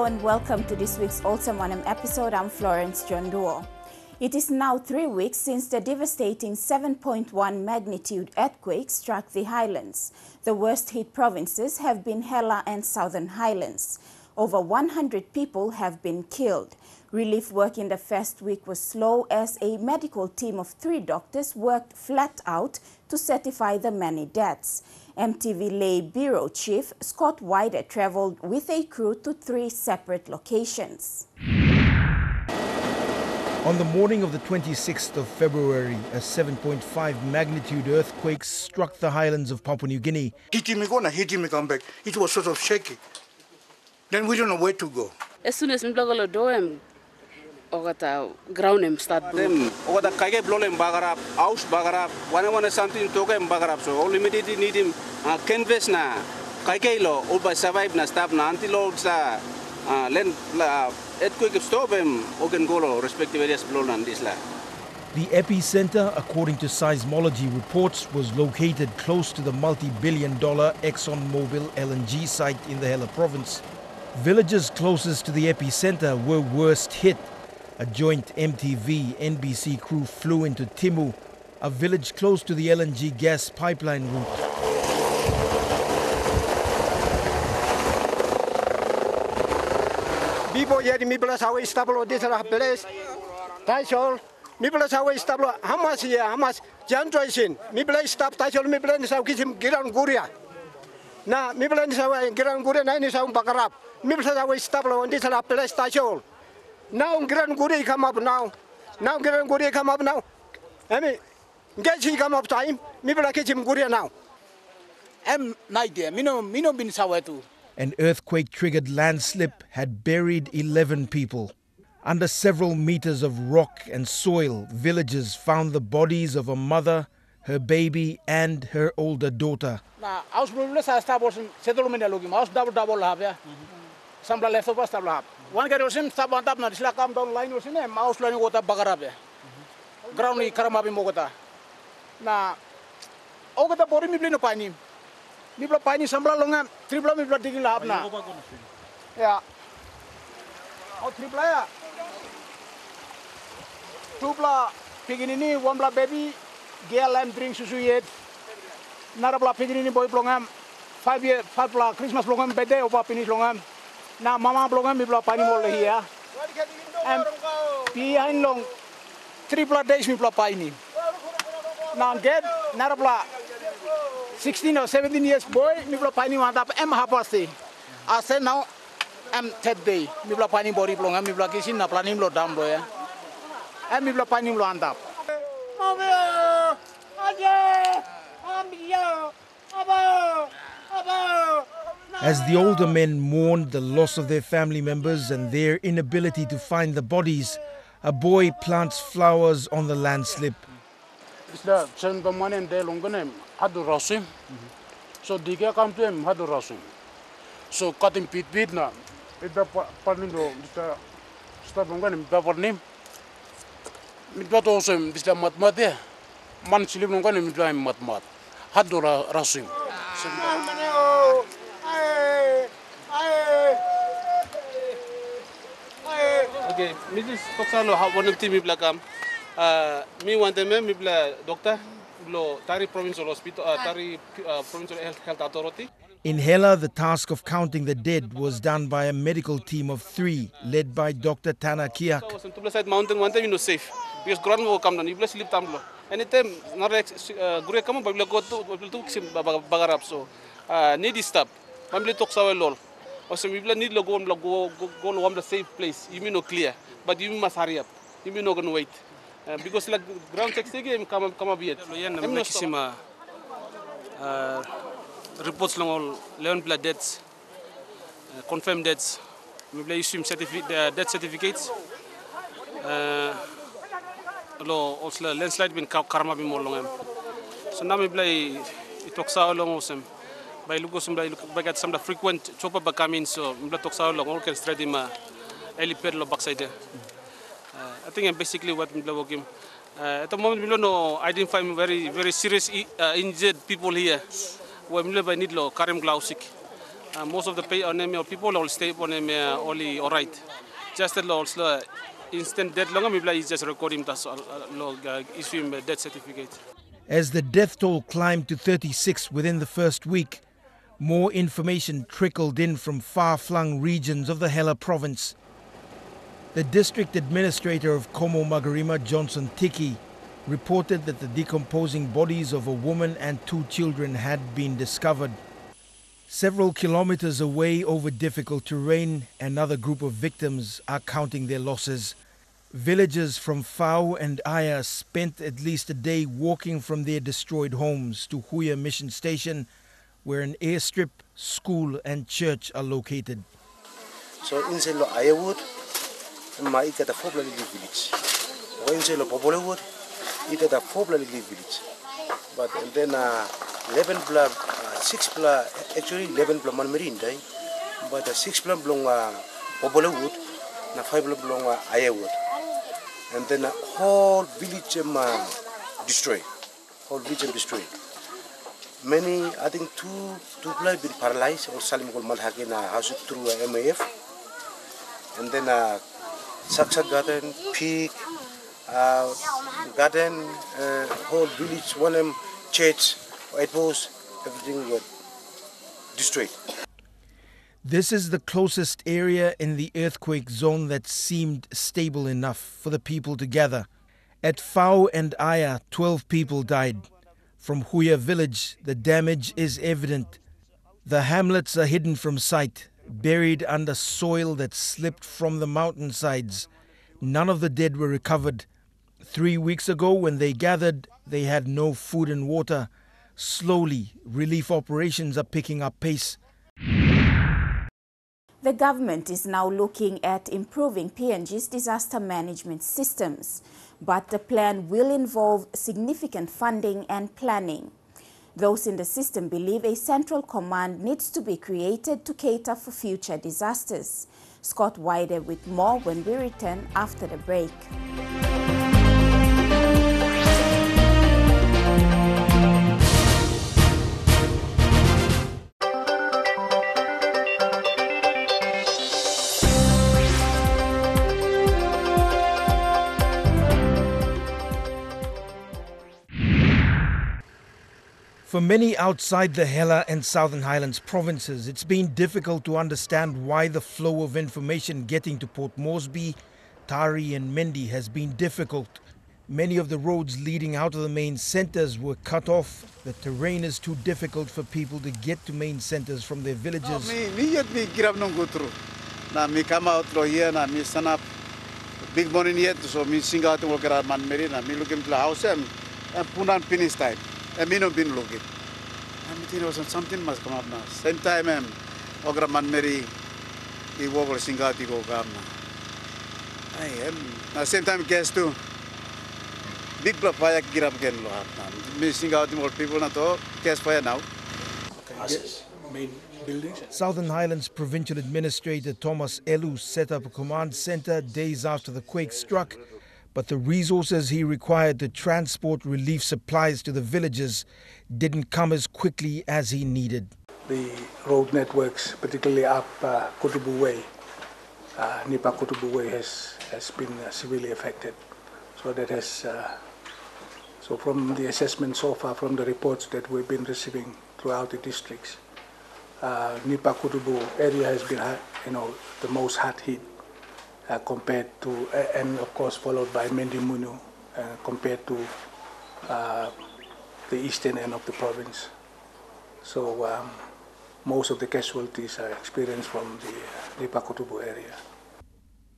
Hello and welcome to this week's Olsem Wanem episode. I'm Florence John Duo. It is now 3 weeks since the devastating 7.1 magnitude earthquake struck the Highlands. The worst hit provinces have been Hela and Southern Highlands. Over 100 people have been killed. Relief work in the first week was slow as a medical team of 3 doctors worked flat out to certify the many deaths. EMTV Lay Bureau Chief Scott Waide traveled with a crew to 3 separate locations. On the morning of the 26th of February, a 7.5 magnitude earthquake struck the highlands of Papua New Guinea. Hitting me go and hitting me come back. It was sort of shaky. Then we don't know where to go. As soon as we blow the ground start them or the kage blowing bagarap, house bagarap, one something to him bagarap. So all immediately need him canvas na kage lo, all by survive na stop na anti-load sa land earthquake stop him open golo respective areas blown on this la. The epicenter, according to seismology reports, was located close to the multi-billion-dollar ExxonMobil LNG site in the Hela province. Villages closest to the epicenter were worst hit. A joint EMTV-NBC crew flew into Timu, a village close to the LNG gas pipeline route. People yet me plus how we stable this place. Taisol, me plus how we stable how much Jan Joysin, me place stop Taisol, me place how him Giran Guria. Now, me place how Giran Guria 9 is on Bakarap. Me plus how we stable on this place Taisol. Now Grand Guri come up now. Now Grand Guri come up now. I mean, get he come up time. Me like him Guria now. Night there. Mino bin sawetu. An earthquake-triggered landslip had buried 11 people. Under several meters of rock and soil, villagers found the bodies of a mother, her baby, and her older daughter. Now, house blue sa stable settlement logi. House double have ya. Some left over stable have. One get osim stop on top na disla come down line osim na mouse line gota bagarabe. Ground ni karamabi mogota. Na ogota bori mi blino pani. Mi blo pani sambla longa tripla mi blo digging lab na. Ya. Oh tripla ya. Tupla piginini one bla baby girl am drink susu yet. Nara bla piginini boy blongam 5 bla Christmas blongam birthday opa finish longam. Na mama blogam mi bla pani mol here. And behind long 3 days mi bla pani. Now get nara bla 16 or 17 years boy mi bla pani mantap hapasti. I said now I'm 3rd day mi bla pani bori blogam mi bla kisin na planim lo dam lo ya. Mi bla pani lo antap. As the older men mourned the loss of their family members and their inability to find the bodies, a boy plants flowers on the landslip. So diga come to him hadu rasim. So cutting pit na. Ida parnindo dista stabongan bavarnim. Mitba to osem dista matmat ya. Man silim nongan mitba matmat. Hadu rasim. Okay, Mrs. Toksalo one of team blakam. Me one them me bla doctor blo Tari Provincial Hospital, Tari Provincial Health Authority. In Hela, the task of counting the dead was done by a medical team of 3, led by Dr. Tana Kiak. So to side mountain one time you know safe because ground will come down. You sleep tamlo. Anytime not gure come babla go to sim bagarap so need stop. Family Toksawa lol. Also, we need to go on the safe place. You mean no clear, but you must hurry up. You mean no gonna wait because like ground checks again come up yet. I'm not sure. Reports long all 11 blood deaths, confirmed deaths. We play issue death certificates. Also landslide been karma be more long. So now we play it talks out long awesome. By look at some of the frequent chopper becoming so we talk out long can straight him helipad lo backside. I think basically what we working. At the moment we don't know identify very serious injured people here. We need lo karim glausik most of the people all stay on only all right. Just the laws, instant death long is just recording that's issue him death certificate. As the death toll climbed to 36 within the first week, more information trickled in from far-flung regions of the Hela province. The district administrator of Como Magarima, Johnson Tiki, reported that the decomposing bodies of a woman and 2 children had been discovered. Several kilometers away over difficult terrain, another group of victims are counting their losses. Villagers from Fao and Aya spent at least a day walking from their destroyed homes to Huya Mission Station, where an airstrip, school and church are located. So inside the Aya wood, I get a 4 village. Inside the Popole wood, it had a 4 village. But and then 11 blah, 6 blah, actually 11 blah marine day, but 6 blah belong Popole wood, and 5 blah belong Aya wood. And then whole village destroyed. Whole village destroyed. Many, I think, two people been paralyzed or Salim Golmalhakin house through MAF. And then Saksa garden, pig, garden, whole village, Wanem, church, white post, everything got destroyed. This is the closest area in the earthquake zone that seemed stable enough for the people to gather. At Fao and Aya, 12 people died. From Huya village, the damage is evident. The hamlets are hidden from sight, buried under soil that slipped from the mountainsides. None of the dead were recovered. 3 weeks ago, when they gathered, they had no food and water. Slowly, relief operations are picking up pace. The government is now looking at improving PNG's disaster management systems, but the plan will involve significant funding and planning. Those in the system believe a central command needs to be created to cater for future disasters. Scott Waide with more when we return after the break. For many outside the Hela and Southern Highlands provinces, it's been difficult to understand why the flow of information getting to Port Moresby, Tari and Mendi has been difficult. Many of the roads leading out of the main centres were cut off. The terrain is too difficult for people to get to main centres from their villages. Me come out here, me stand up big morning yet, so me sing out to work around Marina, me look into the house and Punan finish time. And me no been looking. I'm thinking something must come up now. Same time, Ogra Manmeri, the walker sing out to go come now. I am at same time guess too. Big block fire get up again. Me sing out to more people not to guess fire now. Main buildings. Southern Highlands Provincial Administrator Thomas Elu set up a command centre days after the quake struck, but the resources he required to transport relief supplies to the villages didn't come as quickly as he needed. The road networks, particularly up Kutubu Way, Nipa Kutubu Way has been severely affected. So that has, so from the assessment so far, from the reports that we've been receiving throughout the districts, Nipa Kutubu area has been, the most hard hit. Compared to, and of course followed by Mendi Munu, compared to the eastern end of the province. So most of the casualties are experienced from the Nipakutubu area.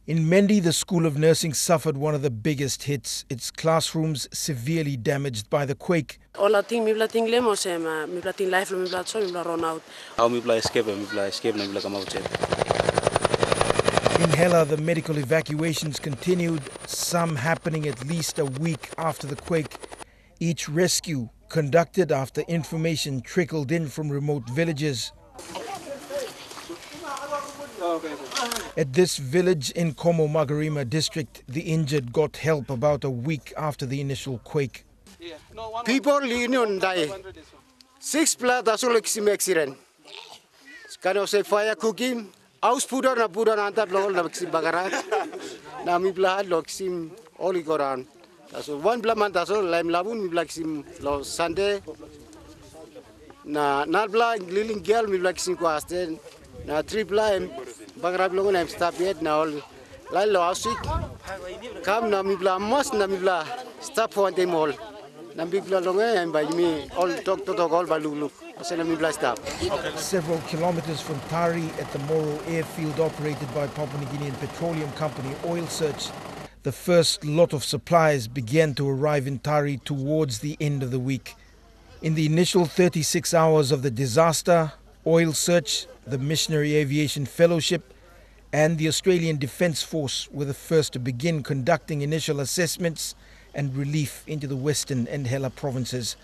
In Mendi, the School of Nursing suffered one of the biggest hits, its classrooms severely damaged by the quake. In Hela, the medical evacuations continued, some happening at least a week after the quake. Each rescue conducted after information trickled in from remote villages. At this village in Como Magarima district, the injured got help about a week after the initial quake. People union die. 6 blood accident. Kan of say fire cooking. Aus pudar na antar lol na ksim bagarat. Na mi bla lo ksim oli koran. So one bla man taso laim labun mi bla ksim lo Sunday. Na bla liling girl mi bla ksim ko asten. Na three bla bagarat lo na stop yet na all. Lai lo ausik. Kam na mi bla mas na mi bla stop for one time all. Na mi bla lo ngai by me all talk all by look. Several kilometers from Tari at the Moro airfield operated by Papua New Guinean Petroleum Company Oil Search, the first lot of supplies began to arrive in Tari towards the end of the week. In the initial 36 hours of the disaster, Oil Search, the Missionary Aviation Fellowship and the Australian Defence Force were the first to begin conducting initial assessments and relief into the Western and Hela provinces.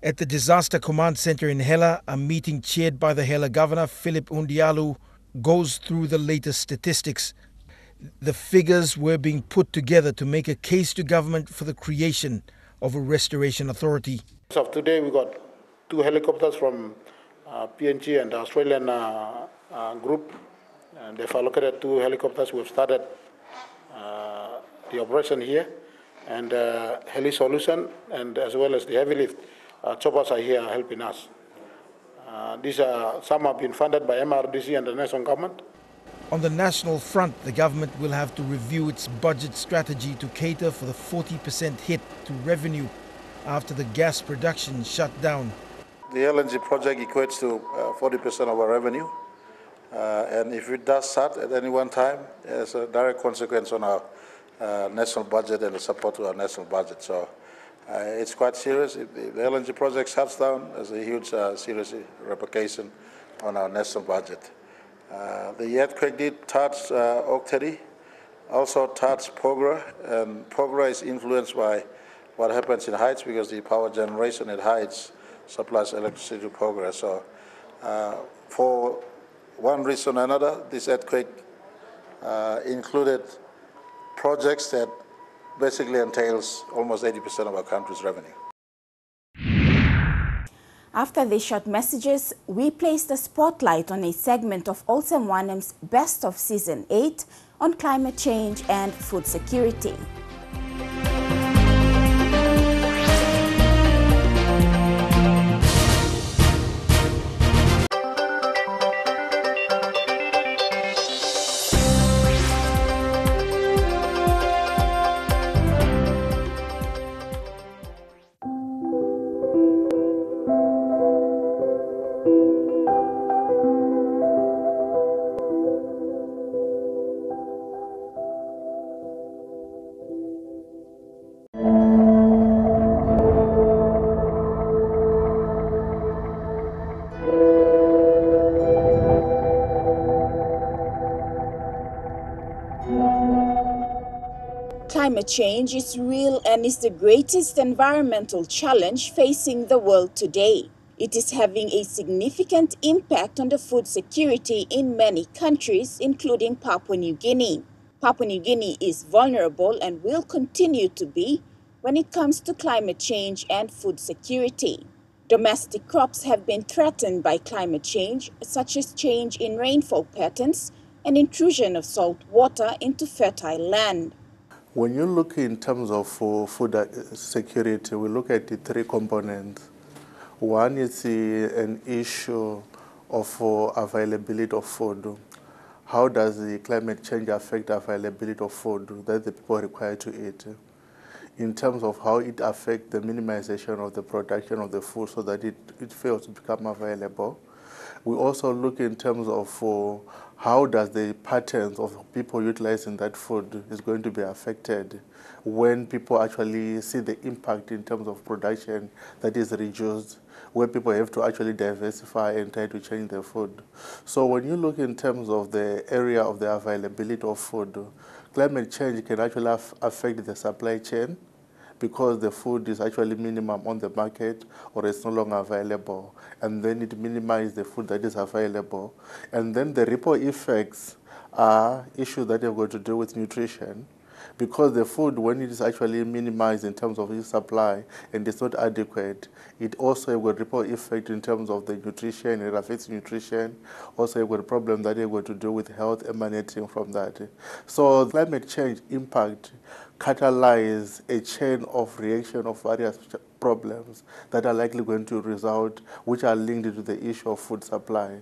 At the Disaster Command Centre in Hela, a meeting chaired by the Hela Governor, Philip Undialu, goes through the latest statistics. The figures were being put together to make a case to government for the creation of a restoration authority. So today we got 2 helicopters from PNG and the Australian group, and they've allocated 2 helicopters. We've started the operation here, and heli solution, and as well as the heavy lift. Choppers are here helping us. Some have been funded by MRDC and the national government. On the national front, the government will have to review its budget strategy to cater for the 40% hit to revenue after the gas production shut down. The LNG project equates to 40% of our revenue. And if it does start at any one time, there's a direct consequence on our national budget and the support to our national budget. So it's quite serious. If the LNG project shuts down, there's a huge serious repercussion on our national budget. The earthquake did touch Okteri, also touched Pogra, and Pogra is influenced by what happens in Heights because the power generation at Heights supplies electricity to Pogra. So for one reason or another, this earthquake included projects that basically entails almost 80% of our country's revenue. After these short messages, we placed a spotlight on a segment of Olsem Wanem's Best of Season 8 on climate change and food security. Climate change is real and is the greatest environmental challenge facing the world today. It is having a significant impact on the food security in many countries, including Papua New Guinea. Papua New Guinea is vulnerable and will continue to be when it comes to climate change and food security. Domestic crops have been threatened by climate change, such as change in rainfall patterns and intrusion of salt water into fertile land. When you look in terms of food security, we look at the 3 components. One is an issue of availability of food. How does the climate change affect availability of food that the people require to eat? In terms of how it affects the minimization of the production of the food so that it fails to become available. We also look in terms of how does the patterns of people utilizing that food is going to be affected when people actually see the impact in terms of production that is reduced, where people have to actually diversify and try to change their food. So when you look in terms of the area of the availability of food, climate change can actually affect the supply chain, because the food is actually minimum on the market or it's no longer available. And then it minimizes the food that is available. And then the ripple effects are issues that have got to do with nutrition. because the food, when it is actually minimized in terms of its supply and it's not adequate, it also will ripple effect in terms of the nutrition, it affects nutrition. Also, you've got a problem that you're going to do with health emanating from that. So climate change impact catalyze a chain of reaction of various problems that are likely going to result, which are linked to the issue of food supply.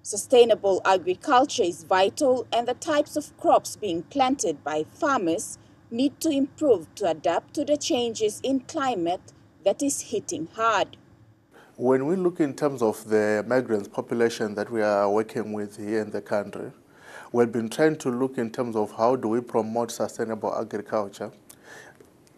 Sustainable agriculture is vital, and the types of crops being planted by farmers need to improve to adapt to the changes in climate that is hitting hard. When we look in terms of the migrant population that we are working with here in the country, we've been trying to look in terms of how do we promote sustainable agriculture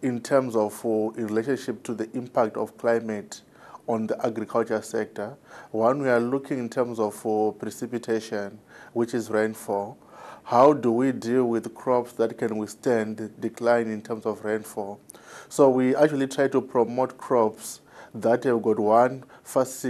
in terms of in relationship to the impact of climate on the agriculture sector. One, we are looking in terms of precipitation, which is rainfall. How do we deal with crops that can withstand the decline in terms of rainfall? So we actually try to promote crops that have got one, fast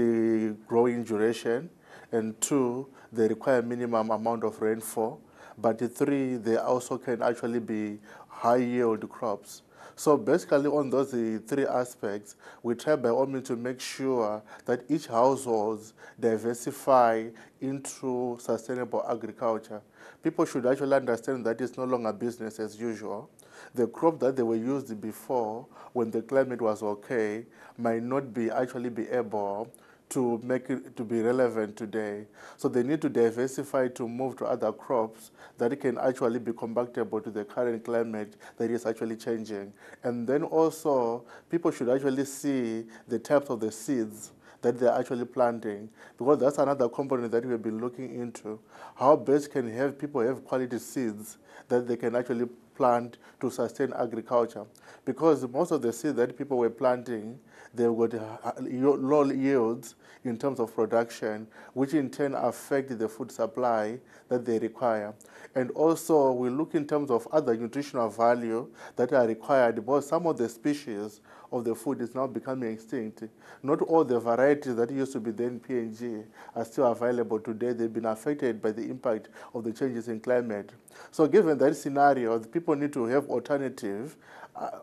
growing duration, and two, they require minimum amount of rainfall, but three, they also can actually be high yield crops. So basically on those three aspects, we try by all means to make sure that each household diversify into sustainable agriculture. People should actually understand that it's no longer business as usual. The crop that they were used before, when the climate was okay, might not be actually be able to make it to be relevant today. So they need to diversify to move to other crops that can actually be compatible to the current climate that is actually changing. And then also, people should actually see the types of the seeds that they're actually planting, because that's another component that we've been looking into. How best can have people have quality seeds that they can actually plant to sustain agriculture. Because most of the seeds that people were planting, they've got low yields in terms of production, which in turn affect the food supply that they require. And also, we look in terms of other nutritional value that are required, because some of the species of the food is now becoming extinct. Not all the varieties that used to be there in PNG are still available today. They've been affected by the impact of the changes in climate. So given that scenario, the people need to have alternative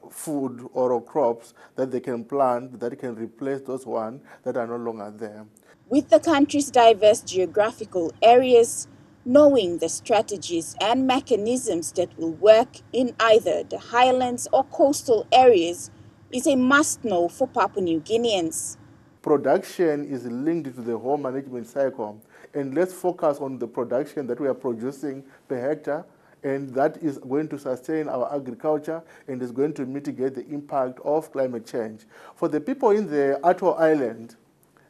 food or crops that they can plant that can replace those ones that are no longer there. With the country's diverse geographical areas, knowing the strategies and mechanisms that will work in either the highlands or coastal areas is a must-know for Papua New Guineans. Production is linked to the whole management cycle, and let's focus on the production that we are producing per hectare, and that is going to sustain our agriculture and is going to mitigate the impact of climate change. For the people in the Atoll Island,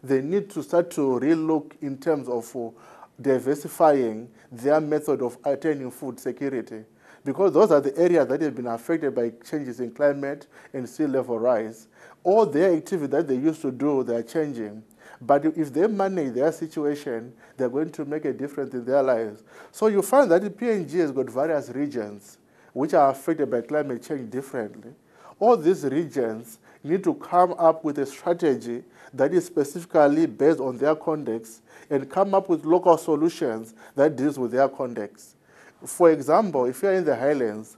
they need to start to relook in terms of diversifying their method of attaining food security, because those are the areas that have been affected by changes in climate and sea level rise. All their activity that they used to do, they are changing. But if they manage their situation, they're going to make a difference in their lives. So you find that the PNG has got various regions which are affected by climate change differently. All these regions need to come up with a strategy that is specifically based on their context and come up with local solutions that deals with their context. For example, if you're in the Highlands,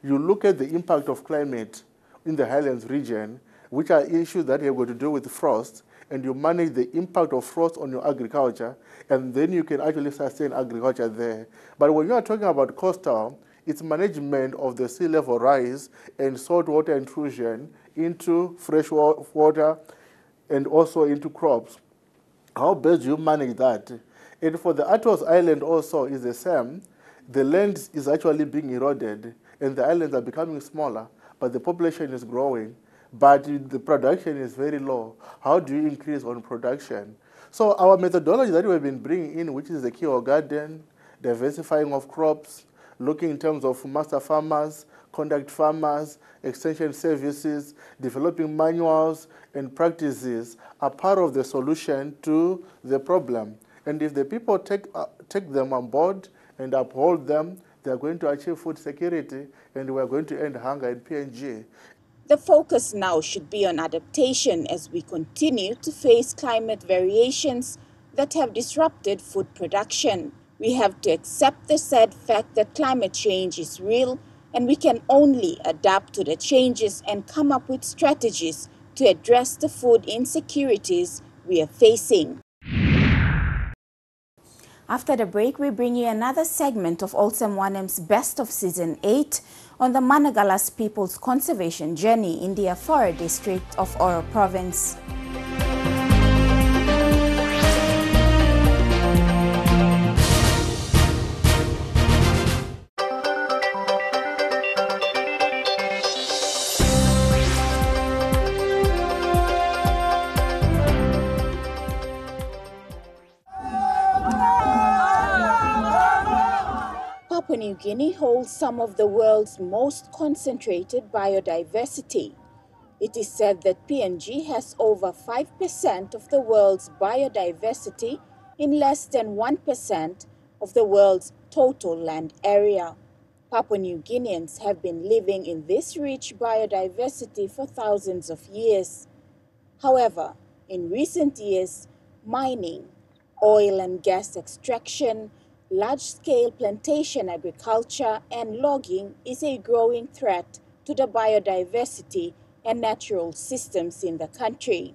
you look at the impact of climate in the Highlands region, which are issues that have got to do with frost, and you manage the impact of frost on your agriculture, and then you can actually sustain agriculture there. But when you are talking about coastal, it's management of the sea level rise and saltwater intrusion into fresh water and also into crops. How best do you manage that? And for the Atoll Island also is the same. The land is actually being eroded, and the islands are becoming smaller, but the population is growing, but the production is very low. How do you increase on production? So our methodology that we've been bringing in, which is the keyword garden, diversifying of crops, looking in terms of master farmers, contact farmers, extension services, developing manuals and practices are part of the solution to the problem. And if the people take them on board and uphold them, they are going to achieve food security, and we are going to end hunger in PNG. The focus now should be on adaptation as we continue to face climate variations that have disrupted food production. We have to accept the sad fact that climate change is real and we can only adapt to the changes and come up with strategies to address the food insecurities we are facing. After the break, we bring you another segment of Olsem Wanem's Best of Season 8 on the Monogamous people's conservation journey in the Afara district of Oro province. Papua New Guinea holds some of the world's most concentrated biodiversity. It is said that PNG has over 5% of the world's biodiversity in less than 1% of the world's total land area. Papua New Guineans have been living in this rich biodiversity for thousands of years. However, in recent years, mining, oil and gas extraction, large-scale plantation agriculture and logging is a growing threat to the biodiversity and natural systems in the country.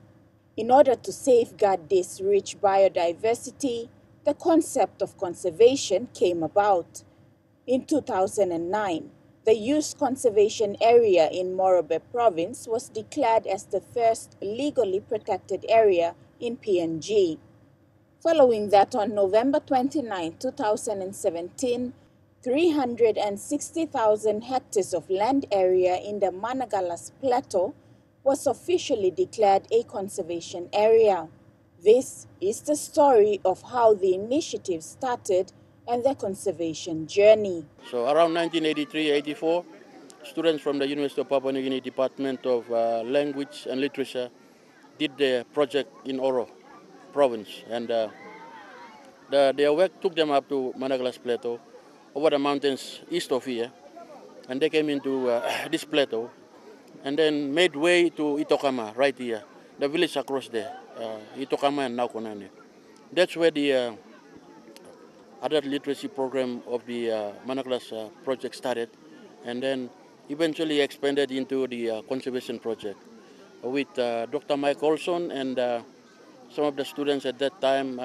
In order to safeguard this rich biodiversity, the concept of conservation came about. In 2009, the Youth Conservation Area in Morobe Province was declared as the first legally protected area in PNG. Following that, on November 29, 2017, 360,000 hectares of land area in the Monogamous Plateau was officially declared a conservation area. This is the story of how the initiative started and the conservation journey. So around 1983-84, students from the University of Papua New Guinea Department of Language and Literature did the project in Oro province, and their work took them up to Monogamous Plateau, over the mountains east of here, and they came into this plateau, and then made way to Itokama, right here, the village across there, Itokama and Naukonane. That's where the adult literacy program of the Monogamous project started, and then eventually expanded into the conservation project with Dr. Mike Olson and some of the students at that time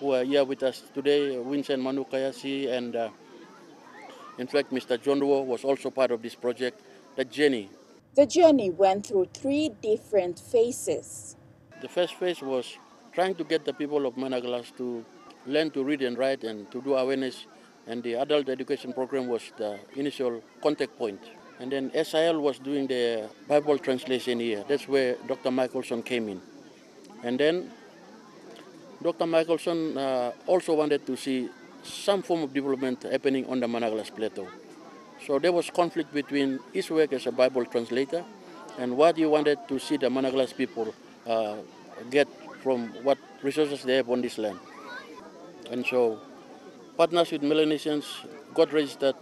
who are here with us today, Vincent Manukayasi, and in fact, Mr. John Duo was also part of this project, the journey. The journey went through 3 different phases. The first phase was trying to get the people of Monogamous to learn to read and write and to do awareness, and the adult education program was the initial contact point. And then SIL was doing the Bible translation here. That's where Dr. Michelson came in. And then Dr. Michelson also wanted to see some form of development happening on the Monogamous Plateau. So there was conflict between his work as a Bible translator and what he wanted to see the Monogamous people get from what resources they have on this land. And so partners with Melanesians got registered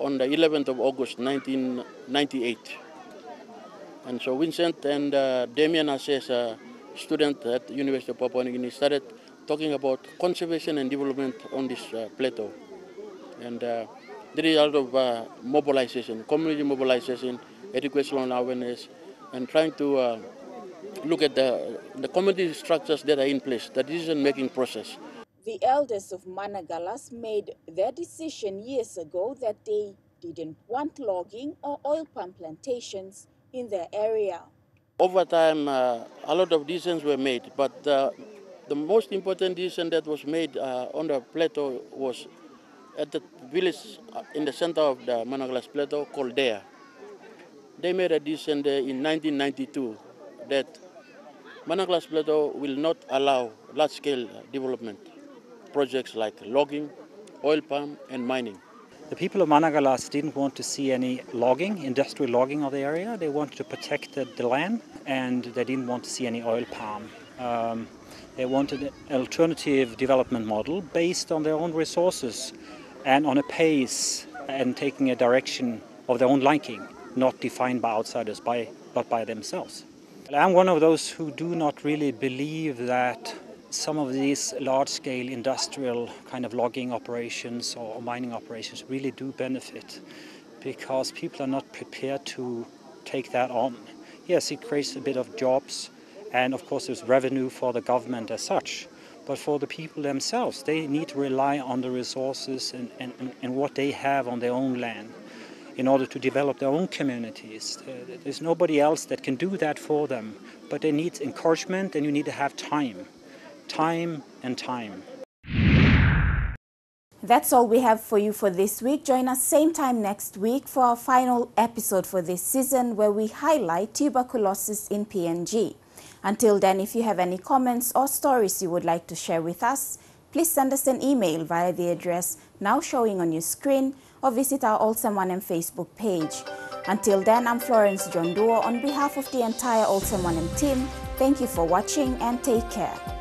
on the 11th of August 1998. And so Vincent and Damien, as a student at the University of Papua New Guinea, started talking about conservation and development on this plateau. And there is a lot of mobilization, community mobilization, educational awareness, and trying to look at the community structures that are in place, the decision-making process. The elders of Monogamous made their decision years ago that they didn't want logging or oil palm plantations in their area. Over time, a lot of decisions were made, but the most important decision that was made on the plateau was at the village in the center of the Monogamous Plateau called Dea. They made a decision there in 1992 that Monogamous Plateau will not allow large-scale development projects like logging, oil palm, and mining. The people of Monogamous didn't want to see any logging, industrial logging of the area. They wanted to protect the land, and they didn't want to see any oil palm. They wanted an alternative development model based on their own resources and on a pace and taking a direction of their own liking, not defined by outsiders, but by themselves. I'm one of those who do not really believe that some of these large-scale industrial kind of logging operations or mining operations really do benefit because people are not prepared to take that on. Yes, it creates a bit of jobs, and of course there's revenue for the government as such. But for the people themselves, they need to rely on the resources and what they have on their own land in order to develop their own communities. There's nobody else that can do that for them. But they need encouragement, and you need to have time. Time and time. That's all we have for you for this week. Join us same time next week for our final episode for this season, where we highlight tuberculosis in PNG. Until then, if you have any comments or stories you would like to share with us, please send us an email via the address now showing on your screen, or visit our Olsem Wanem Facebook page. Until then, I'm Florence John Duo. On behalf of the entire Olsem Wanem team, thank you for watching and take care.